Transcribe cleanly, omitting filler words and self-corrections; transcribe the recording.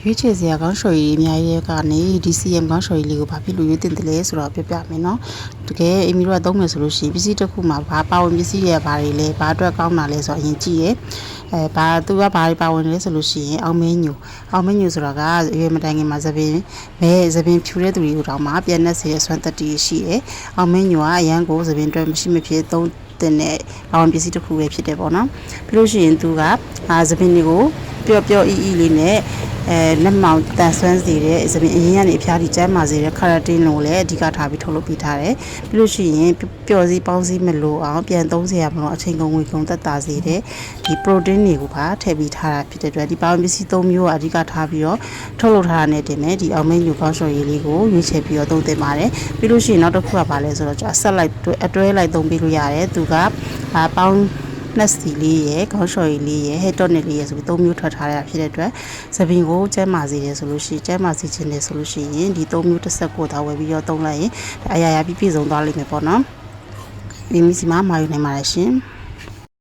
ရွေးချယ်စရာကောင်းရှော်ရည်အများကြီးကနေ DCM ကောင်းရှော်ရည်လေးကိုဘာဖြစ်လို့ရွေးတင်တယ်လဲဆိုတော့ပြပြမယ်နော်တကယ်အမီတို့ကသုံးမယ်ဆိုလို့ရှိရင်ပစ္စည်းတစ်ခုမှာဘာပါဝင်ပစ္စည်းတွေကဘာတွေလဲဘာအတွက်ကောင်းတာလဲဆိုတော့အရင်ကြည့်ရဲဘာသူကဘာတွေပါဝင်လဲဆိုလို့ရှိရင်အောင်မင်းညူဆိုတာကရွေးမတိုင်ခင်မှာသပင်ဖြူတဲ့သူတွေကိုတောင်မှပြန်နှက်စေတဲ့စွမ်းသက်တည်ရှိတယ်အောင်မင်းညူကအရန်ကိုသပင်အတွက်မရှိမဖြစ်သုံးတဲ့ပါဝင်ပစ္စည်းတစ်ခုပဲဖြစ်တယ်ပေါ့နော်ပြီးလို့ရှိရင်သူကသပင်တွေကိုပျော့အီလေးနဲ့လက်မောင်တန်ဆွမ်းစေတဲ့သပင်အရင်ကနေအဖျားထိကျန်းမာစေတဲ့ keratin ကိုလည်းအဓိကထားပြီးထုတ်လုပ်ပေးထားတယ်ပြီးလို့ရှိရင်ပျော်စည်းပေါင်းစည်းမလို့အောင်ပြန်သုံးစရာမလို့အချိန်ကုန်ငွေကုန်သက်သာစေတဲ့ဒီ protein တွေကိုပါထည့်ပေးထားတာဖြစ်တဲ့အတွက်ဒီပါဝင်ပစ္စည်း၃မျိုးကအဓိကထားပြီးတော့ထုတ်လုပ်ထားတာနဲ့တင်တယ်ဒီအောင်မင်းညူကောင်းရှော်ရည်လေးကိုရွေးချယ်ပြီးတော့သုံးသင့်ပါတယ်ပြီးလို့ရှိရင်နောက်တစ်ခုကပါလဲဆိုတော့ဆက်လိုက်အတွဲလိုက်သုံးပေးလို့ရတယ်သူကပေါင်းနှက်စီလေးရယ်ခေါင်းလျှော်ရည်လေးရယ်ဟဲ့တော့နယ်လေးရယ်ဆိုပြီး၃မျိုးထွက်ထားရဖြစ်တဲ့အတွက်သပင်ကိုကျန်းမာစေတယ်ဆိုလို့ရှိရင်ကျန်းမာစေခြင်းတယ်ဆိုလို့ရှိရင်ဒီ၃မျိုးတစ်ဆက်ကိုသာဝယ်ပြီးတော့သုံးလိုက်ရင်အရာရာပြည့်စုံသွားလိမ့်မယ်ပေါ့နော်ဒီမီစီမှာမှာယူနိုင်ပါတယ်ရှင်